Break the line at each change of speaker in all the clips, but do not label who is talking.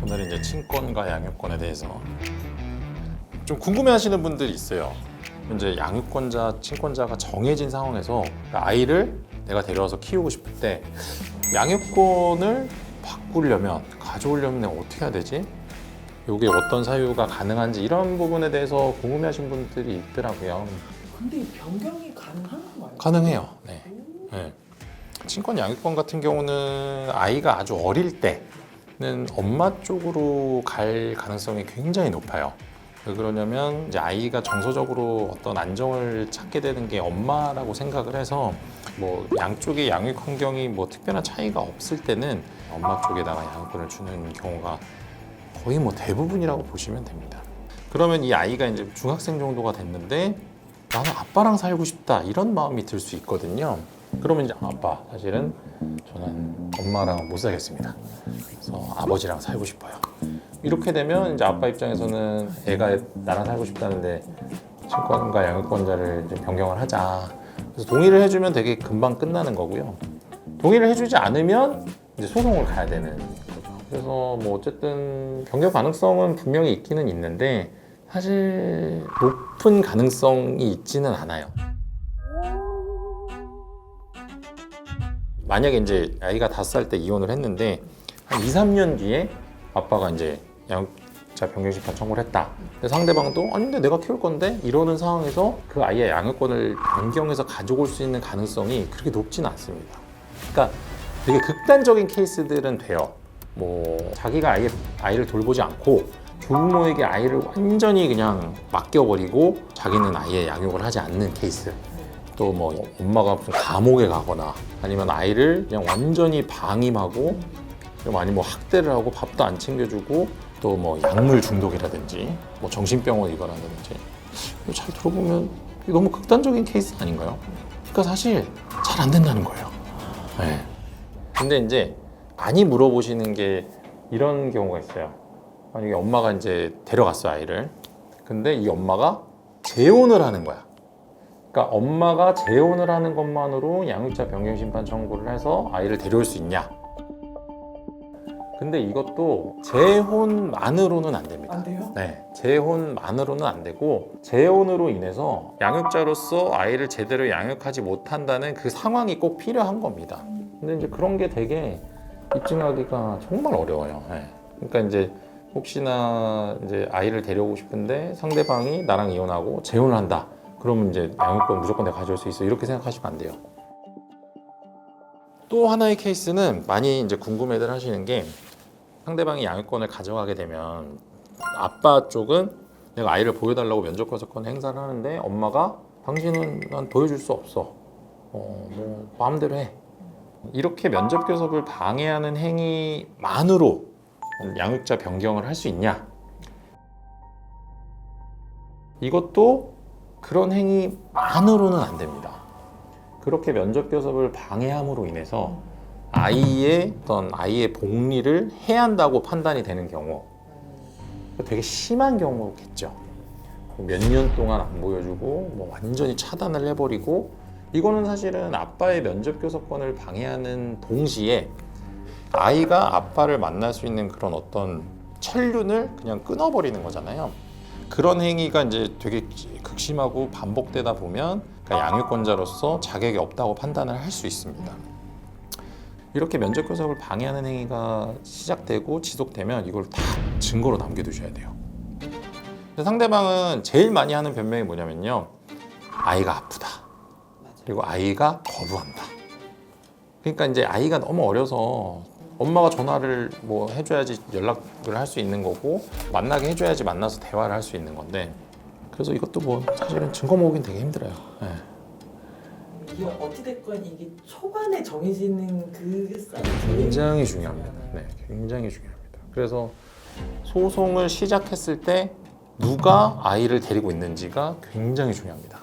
오늘은 이제 친권과 양육권에 대해서 좀 궁금해하시는 분들이 있어요. 이제 양육권자, 친권자가 정해진 상황에서 아이를 내가 데려와서 키우고 싶을 때 양육권을 바꾸려면, 가져오려면 내가 어떻게 해야 되지? 이게 어떤 사유가 가능한지 이런 부분에 대해서 궁금해하시는 분들이 있더라고요.
근데 이 변경이 가능한 건가요?
가능해요. 네. 네. 친권 양육권 같은 경우는 아이가 아주 어릴 때는 엄마 쪽으로 갈 가능성이 굉장히 높아요. 왜 그러냐면 이제 아이가 정서적으로 어떤 안정을 찾게 되는 게 엄마라고 생각을 해서 뭐 양쪽의 양육 환경이 뭐 특별한 차이가 없을 때는 엄마 쪽에다가 양육권을 주는 경우가 거의 뭐 대부분이라고 보시면 됩니다. 그러면 이 아이가 이제 중학생 정도가 됐는데 나는 아빠랑 살고 싶다 이런 마음이 들 수 있거든요. 그러면 이제 아빠 사실은 저는 엄마랑 못 살겠습니다. 그래서 아버지랑 살고 싶어요. 이렇게 되면 이제 아빠 입장에서는 애가 나랑 살고 싶다는데 친권과 양육권자를 이제 변경을 하자. 그래서 동의를 해주면 되게 금방 끝나는 거고요. 동의를 해주지 않으면 이제 소송을 가야 되는 거죠. 그래서 뭐 어쨌든 변경 가능성은 분명히 있기는 있는데 사실 높은 가능성이 있지는 않아요. 만약에 이제 아이가 5살 때 이혼을 했는데 한 2, 3년 뒤에 아빠가 이제 양육자 변경심판 청구를 했다. 근데 상대방도 아니 근데 내가 키울 건데 이러는 상황에서 그 아이의 양육권을 변경해서 가져올 수 있는 가능성이 그렇게 높지는 않습니다. 그러니까 되게 극단적인 케이스들은 돼요. 뭐 자기가 아이를 돌보지 않고 조부모에게 아이를 완전히 그냥 맡겨버리고 자기는 아이의 양육을 하지 않는 케이스. 또 뭐 엄마가 무슨 감옥에 가거나 아니면 아이를 그냥 완전히 방임하고 아니면 뭐 학대를 하고 밥도 안 챙겨주고 또 뭐 약물 중독이라든지 뭐 정신병원 입원한다든지 잘 들어보면 너무 극단적인 케이스 아닌가요? 그러니까 사실 잘 안 된다는 거예요. 네. 근데 이제 많이 물어보시는 게 이런 경우가 있어요. 만약에 엄마가 이제 데려갔어 아이를. 근데 이 엄마가 재혼을 하는 거야. 그러니까 엄마가 재혼을 하는 것만으로 양육자 변경심판 청구를 해서 아이를 데려올 수 있냐? 근데 이것도 재혼만으로는 안 됩니다.
안 돼요?
네, 재혼만으로는 안 되고 재혼으로 인해서 양육자로서 아이를 제대로 양육하지 못한다는 그 상황이 꼭 필요한 겁니다. 근데 이제 그런 게 되게 입증하기가 정말 어려워요. 네. 그러니까 이제 혹시나 이제 아이를 데려오고 싶은데 상대방이 나랑 이혼하고 재혼을 한다. 그러면 이제 양육권 무조건 내가 가져올 수 있어 이렇게 생각하시면 안 돼요. 또 하나의 케이스는 많이 이제 궁금해들 하시는 게 상대방이 양육권을 가져가게 되면 아빠 쪽은 내가 아이를 보여달라고 면접거서권 행사를 하는데 엄마가 당신은 난 보여줄 수 없어. 뭐 마음대로 해. 이렇게 면접 교섭을 방해하는 행위만으로 양육자 변경을 할 수 있냐? 이것도 그런 행위만으로는 안 됩니다. 그렇게 면접 교섭을 방해함으로 인해서 아이의 복리를 해한다고 판단이 되는 경우, 되게 심한 경우겠죠. 몇 년 동안 안 보여주고 뭐 완전히 차단을 해버리고, 이거는 사실은 아빠의 면접 교섭권을 방해하는 동시에 아이가 아빠를 만날 수 있는 그런 어떤 천륜을 그냥 끊어버리는 거잖아요. 그런 행위가 이제 되게 극심하고 반복되다 보면 그러니까 양육권자로서 자격이 없다고 판단을 할 수 있습니다. 이렇게 면접 교섭을 방해하는 행위가 시작되고 지속되면 이걸 다 증거로 남겨두셔야 돼요. 근데 상대방은 제일 많이 하는 변명이 뭐냐면요, 아이가 아프다. 그리고 아이가 거부한다. 그러니까 이제 아이가 너무 어려서 엄마가 전화를 뭐 해줘야지 연락을 할 수 있는 거고 만나게 해줘야지 만나서 대화를 할 수 있는 건데, 그래서 이것도 뭐 사실은 증거 모으긴 되게 힘들어요. 네.
이게 어찌됐건 이게 초반에 정해지는 그 싸움이
굉장히 중요합니다. 네, 굉장히 중요합니다. 그래서 소송을 시작했을 때 누가 아이를 데리고 있는지가 굉장히 중요합니다.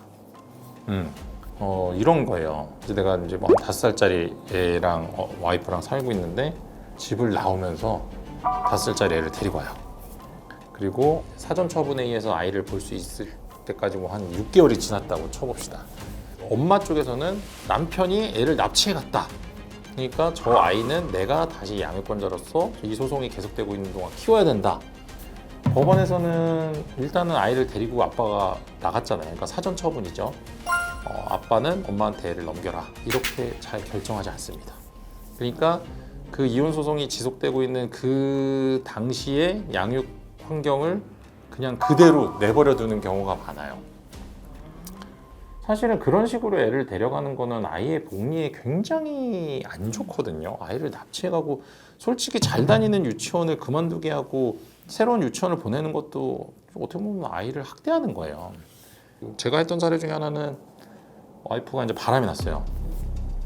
이런 거예요. 이제 내가 이제 뭐 5살짜리 애랑 와이프랑 살고 있는데 집을 나오면서 5살짜리 애를 데리고 와요. 그리고 사전 처분에 의해서 아이를 볼 수 있을 때까지 뭐 한 6개월이 지났다고 쳐봅시다. 엄마 쪽에서는 남편이 애를 납치해 갔다. 그러니까 저 아이는 내가 다시 양육권자로서 이 소송이 계속되고 있는 동안 키워야 된다. 법원에서는 일단은 아이를 데리고 아빠가 나갔잖아요. 그러니까 사전 처분이죠. 아빠는 엄마한테 애를 넘겨라. 이렇게 잘 결정하지 않습니다. 그러니까 그 이혼 소송이 지속되고 있는 그 당시의 양육 환경을 그냥 그대로 내버려 두는 경우가 많아요. 사실은 그런 식으로 애를 데려가는 거는 아이의 복리에 굉장히 안 좋거든요. 아이를 납치해가고 솔직히 잘 다니는 유치원을 그만두게 하고 새로운 유치원을 보내는 것도 어떻게 보면 아이를 학대하는 거예요. 제가 했던 사례 중에 하나는 와이프가 이제 바람이 났어요.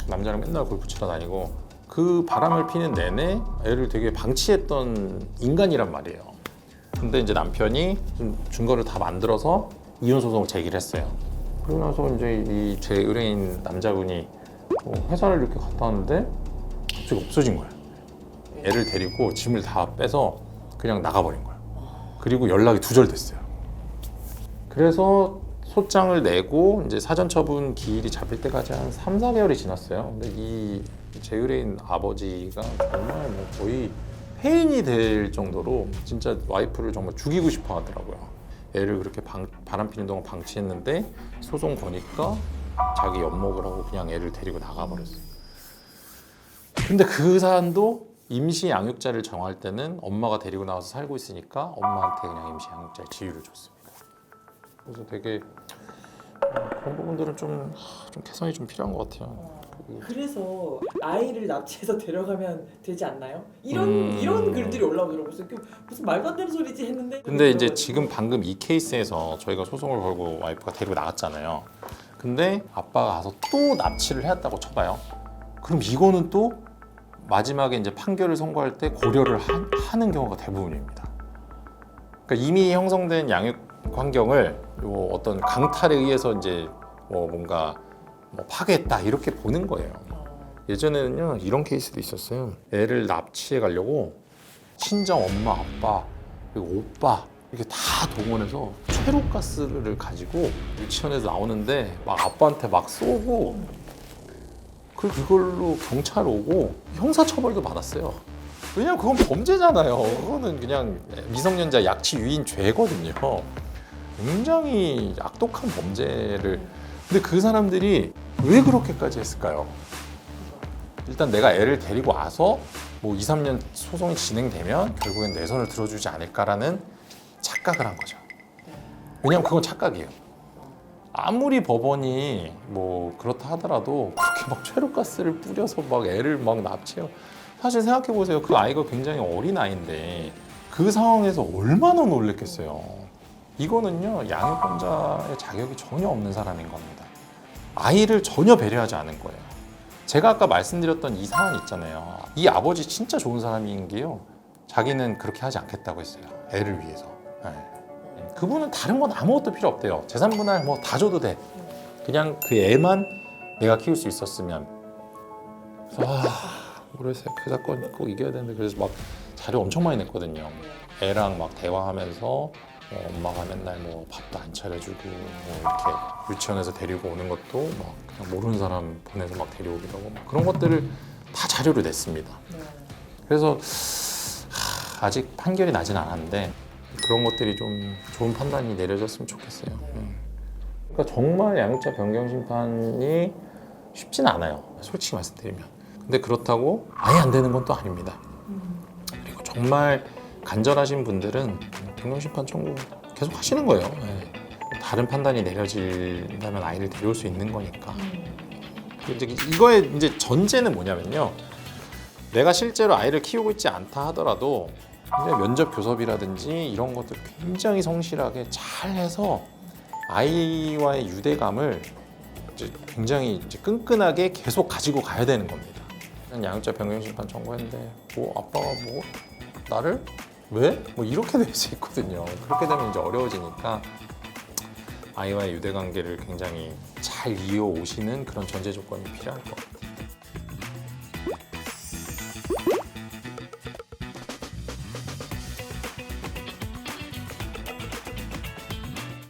남자랑 맨날 골프 치러 다니고 그 바람을 피는 내내 애를 되게 방치했던 인간이란 말이에요. 근데 이제 남편이 좀 증거를 다 만들어서 이혼 소송을 제기를 했어요. 그러고 나서 이제 이 제 의뢰인 남자분이 회사를 이렇게 갔다 왔는데 갑자기 없어진 거예요. 애를 데리고 짐을 다 빼서 그냥 나가버린 거예요. 그리고 연락이 두절됐어요. 그래서 소장을 내고 이제 사전 처분 기일이 잡힐 때까지 한 3, 4개월이 지났어요. 근데 이 제 의뢰인 아버지가 정말 뭐 거의 폐인이 될 정도로 진짜 와이프를 정말 죽이고 싶어 하더라고요. 애를 그렇게 바람 피는 동안 방치했는데 소송 거니까 자기 엿먹을 하고 그냥 애를 데리고 나가버렸어요. 근데 그 사안도 임시 양육자를 정할 때는 엄마가 데리고 나와서 살고 있으니까 엄마한테 그냥 임시 양육자의 지위를 줬습니다. 그래서 되게 그런 부분들은 좀 개선이 좀 필요한 것 같아요.
그래서 아이를 납치해서 데려가면 되지 않나요? 이런 글들이 올라오더라고요. 그래서 무슨 말도 안 되는 소리지 했는데.
근데 이제 지금 방금 이 케이스에서 저희가 소송을 걸고 와이프가 데리고 나갔잖아요. 근데 아빠가 가서 또 납치를 해왔다고 쳐봐요. 그럼 이거는 또 마지막에 이제 판결을 선고할 때 고려를 하는 경우가 대부분입니다. 그러니까 이미 형성된 양육 환경을 어떤 강탈에 의해서 이제 뭔가 파괴했다 이렇게 보는 거예요. 예전에는요 이런 케이스도 있었어요. 애를 납치해 가려고 친정 엄마, 아빠 그리고 오빠 이렇게 다 동원해서 최루가스를 가지고 유치원에서 나오는데 막 아빠한테 막 쏘고 그걸로 경찰 오고 형사처벌도 받았어요. 왜냐면 그건 범죄잖아요. 그거는 그냥 미성년자 약취 유인 죄거든요. 굉장히 악독한 범죄를. 근데 그 사람들이 왜 그렇게까지 했을까요? 일단 내가 애를 데리고 와서 뭐 2, 3년 소송이 진행되면 결국엔 내 손을 들어주지 않을까라는 착각을 한 거죠. 왜냐면 그건 착각이에요. 아무리 법원이 뭐 그렇다 하더라도 그렇게 막 최루가스를 뿌려서 막 애를 막 납치해요. 사실 생각해 보세요. 그 아이가 굉장히 어린 아이인데 그 상황에서 얼마나 놀랬겠어요. 이거는요 양육권자의 자격이 전혀 없는 사람인 겁니다. 아이를 전혀 배려하지 않은 거예요. 제가 아까 말씀드렸던 이 사안 있잖아요. 이 아버지 진짜 좋은 사람인 게요. 자기는 그렇게 하지 않겠다고 했어요. 애를 위해서. 네. 그분은 다른 건 아무것도 필요 없대요. 재산분할 뭐 다 줘도 돼. 그냥 그 애만 내가 키울 수 있었으면. 그래서 올해 그 사건 꼭 이겨야 되는데 그래서 막 자료 엄청 많이 냈거든요. 애랑 막 대화하면서 엄마가 맨날 뭐 밥도 안 차려주고 뭐 이렇게 유치원에서 데리고 오는 것도 막 그냥 모르는 사람 보내서 막 데려오기도 하고 막 그런 것들을 다 자료로 냈습니다. 그래서 아직 판결이 나진 않았는데 그런 것들이 좀 좋은 판단이 내려졌으면 좋겠어요. 그러니까 정말 양육자 변경 심판이 쉽진 않아요. 솔직히 말씀드리면. 근데 그렇다고 아예 안 되는 건 또 아닙니다. 그리고 정말 간절하신 분들은 변경 심판 청구 계속 하시는 거예요. 네. 다른 판단이 내려진다면 아이를 데려올 수 있는 거니까. 이제 이거의 이제 전제는 뭐냐면요. 내가 실제로 아이를 키우고 있지 않다 하더라도 면접 교섭이라든지 이런 것들 굉장히 성실하게 잘 해서 아이와의 유대감을 이제 굉장히 이제 끈끈하게 계속 가지고 가야 되는 겁니다. 양육자 변경 심판 청구했는데 뭐 아빠가 뭐 나를 왜? 뭐 이렇게 될 수 있거든요. 그렇게 되면 이제 어려워지니까 아이와의 유대 관계를 굉장히 잘 이어오시는 그런 전제 조건이 필요할 것 같아요.